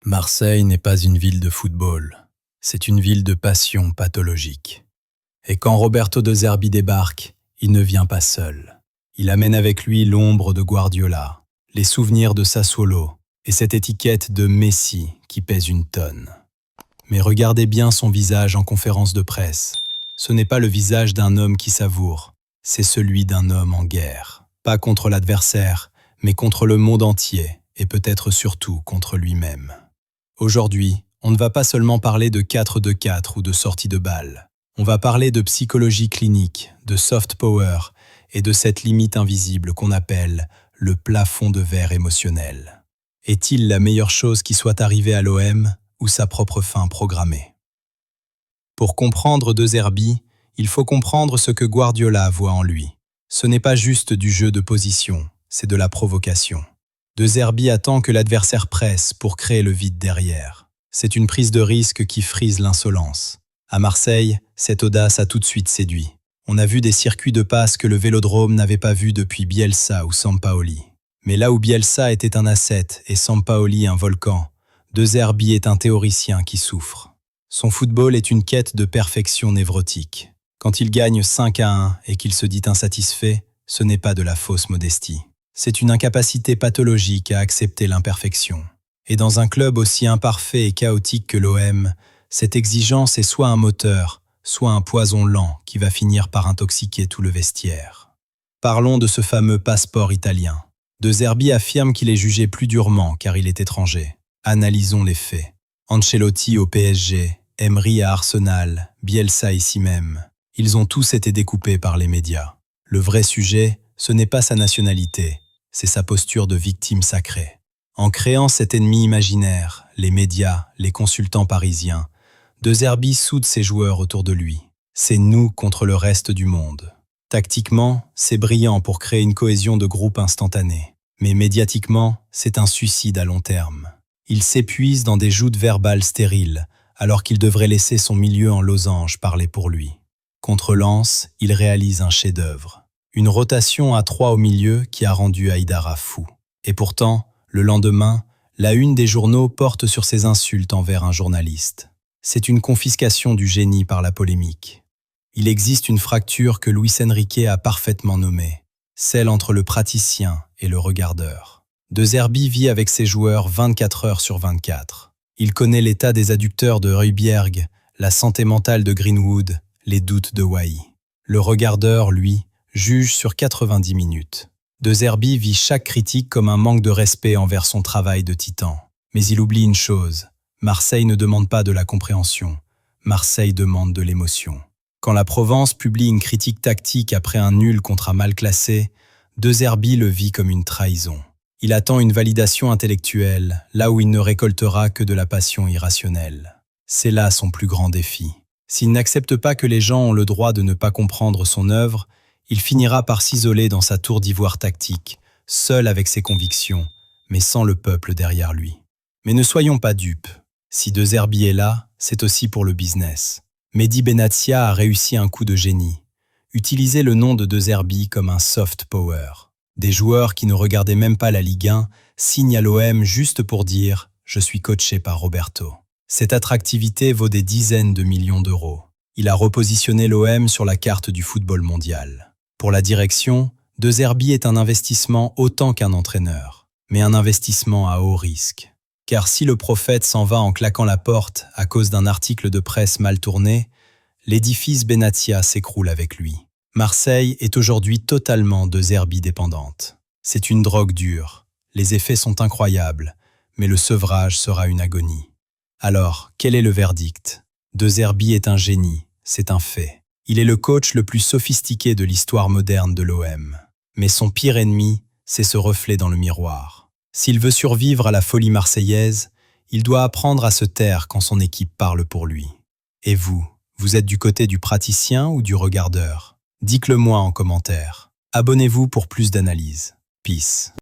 Marseille n'est pas une ville de football, c'est une ville de passion pathologique. Et quand Roberto De Zerbi débarque, il ne vient pas seul. Il amène avec lui l'ombre de Guardiola, les souvenirs de Sassuolo et cette étiquette de Messi qui pèse une tonne. Mais regardez bien son visage en conférence de presse. Ce n'est pas le visage d'un homme qui savoure, c'est celui d'un homme en guerre. Pas contre l'adversaire, mais contre le monde entier et peut-être surtout contre lui-même. Aujourd'hui, on ne va pas seulement parler de 4-2-4 ou de sortie de balle. On va parler de psychologie clinique, de soft power et de cette limite invisible qu'on appelle le plafond de verre émotionnel. Est-il la meilleure chose qui soit arrivée à l'OM ou sa propre fin programmée? Pour comprendre De Zerbi, il faut comprendre ce que Guardiola voit en lui. Ce n'est pas juste du jeu de position, c'est de la provocation. De Zerbi attend que l'adversaire presse pour créer le vide derrière. C'est une prise de risque qui frise l'insolence. À Marseille, cette audace a tout de suite séduit. On a vu des circuits de passe que le Vélodrome n'avait pas vus depuis Bielsa ou Sampaoli. Mais là où Bielsa était un ascète et Sampaoli un volcan, De Zerbi est un théoricien qui souffre. Son football est une quête de perfection névrotique. Quand il gagne 5-1 et qu'il se dit insatisfait, ce n'est pas de la fausse modestie. C'est une incapacité pathologique à accepter l'imperfection. Et dans un club aussi imparfait et chaotique que l'OM, cette exigence est soit un moteur, soit un poison lent qui va finir par intoxiquer tout le vestiaire. Parlons de ce fameux passeport italien. De Zerbi affirme qu'il est jugé plus durement car il est étranger. Analysons les faits. Ancelotti au PSG, Emery à Arsenal, Bielsa ici même. Ils ont tous été découpés par les médias. Le vrai sujet, ce n'est pas sa nationalité, c'est sa posture de victime sacrée. En créant cet ennemi imaginaire, les médias, les consultants parisiens, De Zerbi soude ses joueurs autour de lui. C'est nous contre le reste du monde. Tactiquement, c'est brillant pour créer une cohésion de groupe instantanée. Mais médiatiquement, c'est un suicide à long terme. Il s'épuise dans des joutes verbales stériles, alors qu'il devrait laisser son milieu en losange parler pour lui. Contre Lens, il réalise un chef-d'œuvre. Une rotation à 3 au milieu qui a rendu Haïdara fou. Et pourtant, le lendemain, la une des journaux porte sur ses insultes envers un journaliste. C'est une confiscation du génie par la polémique. Il existe une fracture que Luis Enrique a parfaitement nommée, celle entre le praticien et le regardeur. De Zerbi vit avec ses joueurs 24 heures sur 24. Il connaît l'état des adducteurs de Højbjerg, la santé mentale de Greenwood, les doutes de Wai. Le regardeur, lui, juge sur 90 minutes. De Zerbi vit chaque critique comme un manque de respect envers son travail de titan. Mais il oublie une chose, Marseille ne demande pas de la compréhension, Marseille demande de l'émotion. Quand la Provence publie une critique tactique après un nul contre un mal classé, De Zerbi le vit comme une trahison. Il attend une validation intellectuelle, là où il ne récoltera que de la passion irrationnelle. C'est là son plus grand défi. S'il n'accepte pas que les gens ont le droit de ne pas comprendre son œuvre, il finira par s'isoler dans sa tour d'ivoire tactique, seul avec ses convictions, mais sans le peuple derrière lui. Mais ne soyons pas dupes. Si De Zerbi est là, c'est aussi pour le business. Mehdi Benatia a réussi un coup de génie. Utiliser le nom de De Zerbi comme un soft power. Des joueurs qui ne regardaient même pas la Ligue 1 signent à l'OM juste pour dire « Je suis coaché par Roberto ». Cette attractivité vaut des dizaines de millions d'euros. Il a repositionné l'OM sur la carte du football mondial. Pour la direction, De Zerbi est un investissement autant qu'un entraîneur, mais un investissement à haut risque. Car si le prophète s'en va en claquant la porte à cause d'un article de presse mal tourné, l'édifice Benatia s'écroule avec lui. Marseille est aujourd'hui totalement De Zerbi dépendante. C'est une drogue dure, les effets sont incroyables, mais le sevrage sera une agonie. Alors, quel est le verdict? De Zerbi est un génie, c'est un fait. Il est le coach le plus sophistiqué de l'histoire moderne de l'OM. Mais son pire ennemi, c'est ce reflet dans le miroir. S'il veut survivre à la folie marseillaise, il doit apprendre à se taire quand son équipe parle pour lui. Et vous, vous êtes du côté du praticien ou du regardeur? Dites-le moi en commentaire. Abonnez-vous pour plus d'analyses. Peace.